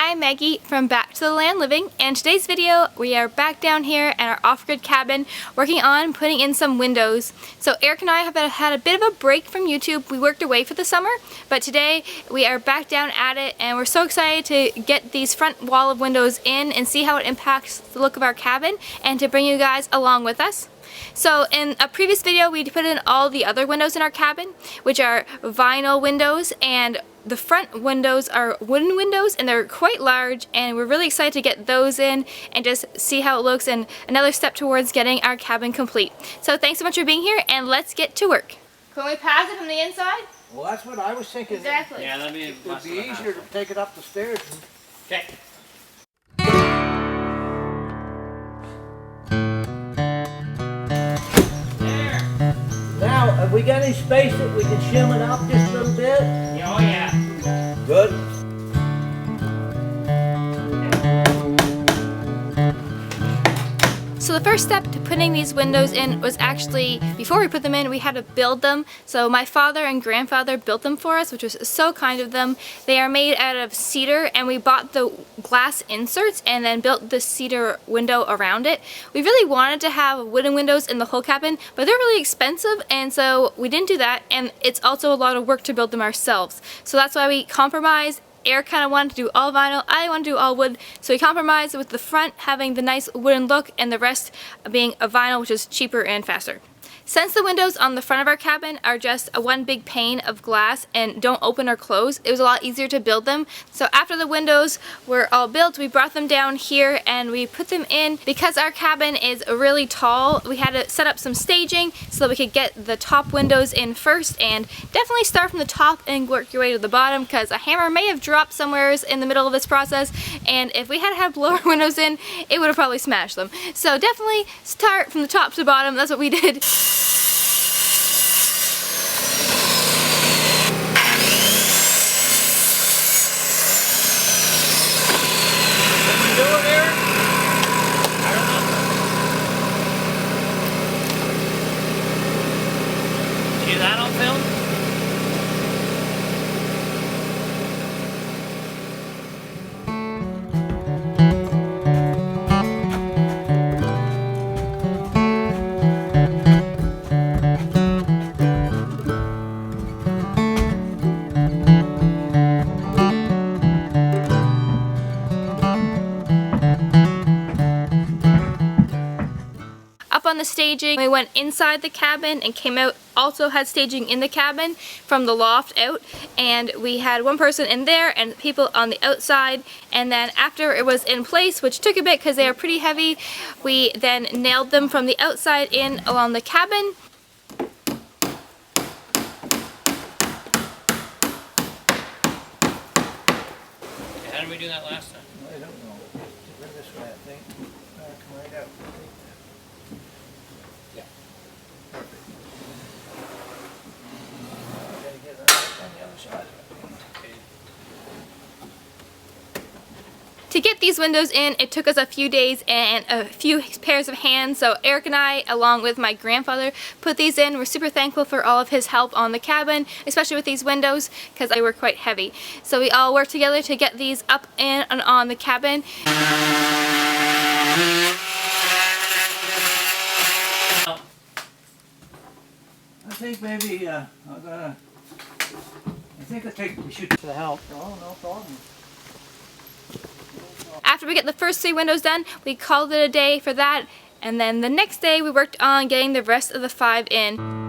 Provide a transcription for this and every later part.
I'm Maggie from Back to the Land Living, and today's video we are back down here at our off-grid cabin working on putting in some windows. So Eric and I have had a bit of a break from YouTube. We worked away for the summer, but today we are back down at it and we're so excited to get these front wall of windows in and see how it impacts the look of our cabin and to bring you guys along with us. So in a previous video we put in all the other windows in our cabin, which are vinyl windows, and the front windows are wooden windows and they're quite large, and we're really excited to get those in and just see how it looks, and another step towards getting our cabin complete. So thanks so much for being here, and let's get to work. Can we pass it from the inside? Well, that's what I was thinking. Exactly. Yeah, that'd be It would be easier to take it up the stairs. Okay. Now, have we got any space that we can shim it up just a little bit? Oh yeah. Good. So the first step to putting these windows in was actually, before we put them in, we had to build them. So my father and grandfather built them for us, which was so kind of them. They are made out of cedar, and we bought the glass inserts and then built the cedar window around it. We really wanted to have wooden windows in the whole cabin, but they're really expensive, and so we didn't do that, and it's also a lot of work to build them ourselves. So that's why we compromised. Eric kind of wanted to do all vinyl, I want to do all wood, so we compromised with the front having the nice wooden look and the rest being a vinyl, which is cheaper and faster. Since the windows on the front of our cabin are just a one big pane of glass and don't open or close, it was a lot easier to build them. So after the windows were all built, we brought them down here and we put them in. Because our cabin is really tall, we had to set up some staging so that we could get the top windows in first, and definitely start from the top and work your way to the bottom, because a hammer may have dropped somewhere in the middle of this process, and if we had lower windows in, it would have probably smashed them. So definitely start from the top to the bottom. That's what we did. See that on film? On the staging, we went inside the cabin and came out, also had staging in the cabin from the loft out, and we had one person in there and people on the outside, and then after it was in place, which took a bit because they are pretty heavy, we then nailed them from the outside in along the cabin. How did we do that last time? I don't know. Go this way, I think. Come right out. Yeah. Perfect. Gotta get it right on the other side. Okay. To get these windows in, it took us a few days and a few pairs of hands, so Eric and I, along with my grandfather, put these in. We're super thankful for all of his help on the cabin, especially with these windows, because they were quite heavy. So we all worked together to get these up in and on the cabin. I think maybe we should for the help. Oh, no problem. After we get the first 3 windows done, we called it a day for that, and then the next day we worked on getting the rest of the 5 in.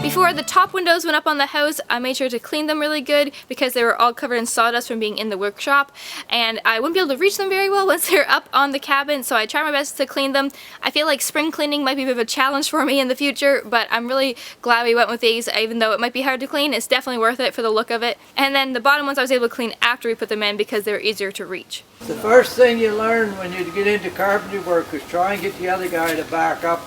Before the top windows went up on the house, I made sure to clean them really good because they were all covered in sawdust from being in the workshop, and I wouldn't be able to reach them very well once they're up on the cabin, so I tried my best to clean them. I feel like spring cleaning might be a bit of a challenge for me in the future, but I'm really glad we went with these. Even though it might be hard to clean, it's definitely worth it for the look of it. And then the bottom ones I was able to clean after we put them in because they were easier to reach. The first thing you learn when you get into carpentry work is try and get the other guy to back up.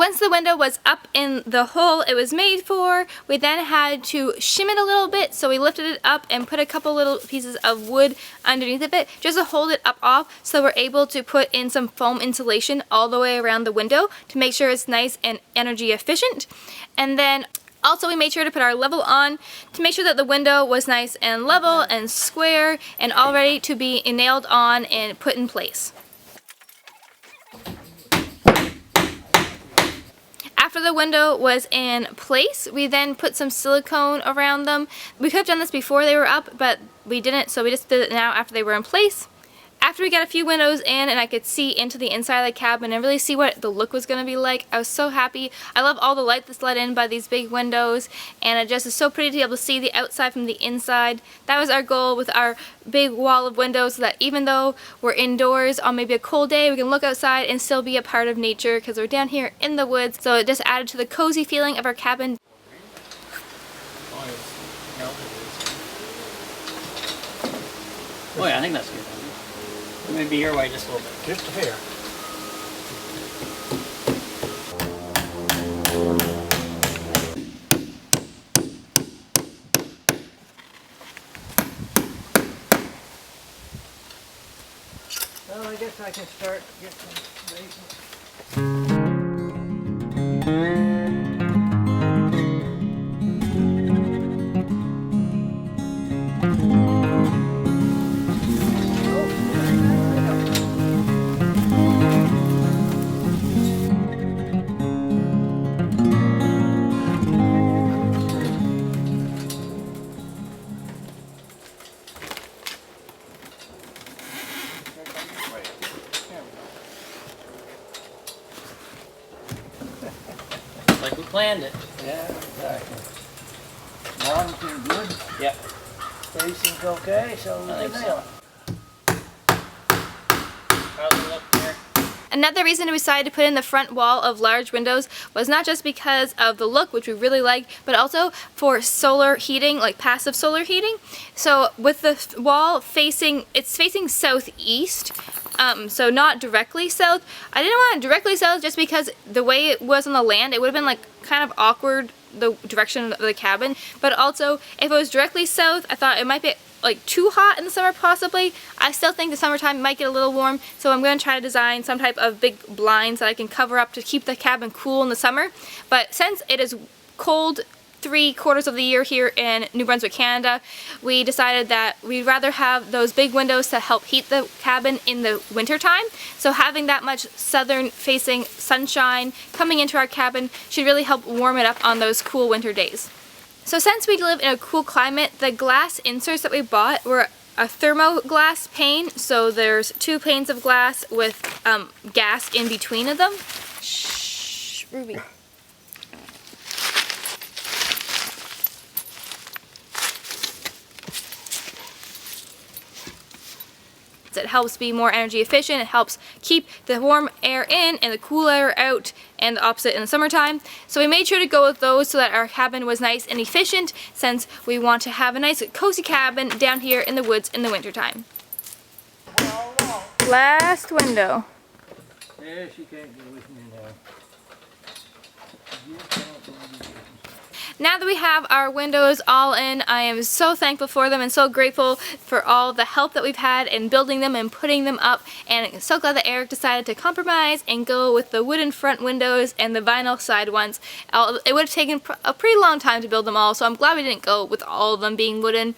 once the window was up in the hole it was made for, we then had to shim it a little bit, so we lifted it up and put a couple little pieces of wood underneath of it just to hold it up off, so we're able to put in some foam insulation all the way around the window to make sure it's nice and energy efficient. And then also we made sure to put our level on to make sure that the window was nice and level and square and all ready to be nailed on and put in place. After the window was in place, we then put some silicone around them. We could have done this before they were up, but we didn't, so we just did it now after they were in place. After we got a few windows in and I could see into the inside of the cabin and really see what the look was going to be like, I was so happy. I love all the light that's let in by these big windows, and it just is so pretty to be able to see the outside from the inside. That was our goal with our big wall of windows, so that even though we're indoors on maybe a cold day, we can look outside and still be a part of nature because we're down here in the woods. So it just added to the cozy feeling of our cabin. Oh yeah, I think that's good. Maybe your way just a little bit. Just a hair. Well, I guess I can start getting some basics. Like we planned it. Yeah, exactly. Warming good. Yep. Spacing's okay, so we I can think nail so. it. How's it look there? Another reason we decided to put in the front wall of large windows was not just because of the look, which we really like, but also for solar heating, like passive solar heating. So with the wall facing, it's facing southeast, so not directly south. I didn't want it directly south just because the way it was on the land, it would have been like kind of awkward, the direction of the cabin. But also, if it was directly south, I thought it might be like too hot in the summer possibly. I still think the summertime might get a little warm, so I'm going to try to design some type of big blinds that I can cover up to keep the cabin cool in the summer. But since it is cold 3/4 of the year here in New Brunswick, Canada, we decided that we'd rather have those big windows to help heat the cabin in the winter time. So having that much southern facing sunshine coming into our cabin should really help warm it up on those cool winter days. So since we live in a cool climate, the glass inserts that we bought were a thermoglass pane. So there's 2 panes of glass with gas in between of them. Shh, Ruby. It helps be more energy efficient. It helps keep the warm air in and the cool air out, and the opposite in the summertime. So we made sure to go with those so that our cabin was nice and efficient, since we want to have a nice cozy cabin down here in the woods in the wintertime. Last window. Yeah, she can't go with me now. You can't go with me. Now that we have our windows all in, I am so thankful for them and so grateful for all the help that we've had in building them and putting them up, and I'm so glad that Eric decided to compromise and go with the wooden front windows and the vinyl side ones. It would have taken a pretty long time to build them all, so I'm glad we didn't go with all of them being wooden.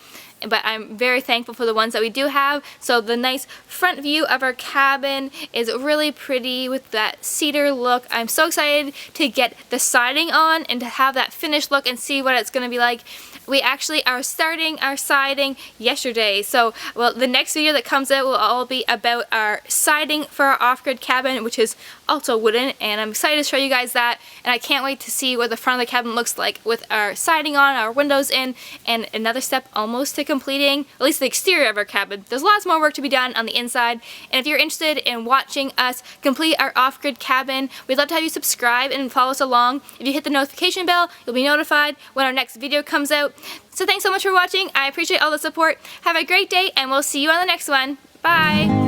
But I'm very thankful for the ones that we do have. So the nice front view of our cabin is really pretty with that cedar look. I'm so excited to get the siding on and to have that finished look and see what it's going to be like. We actually are starting our siding yesterday. So, well, the next video that comes out will all be about our siding for our off-grid cabin, which is also wooden, and I'm excited to show you guys that, and I can't wait to see what the front of the cabin looks like with our siding on, our windows in, and another step almost to completing at least the exterior of our cabin. There's lots more work to be done on the inside, and if you're interested in watching us complete our off-grid cabin, we'd love to have you subscribe and follow us along. If you hit the notification bell, you'll be notified when our next video comes out. So thanks so much for watching. I appreciate all the support. Have a great day, and we'll see you on the next one. Bye!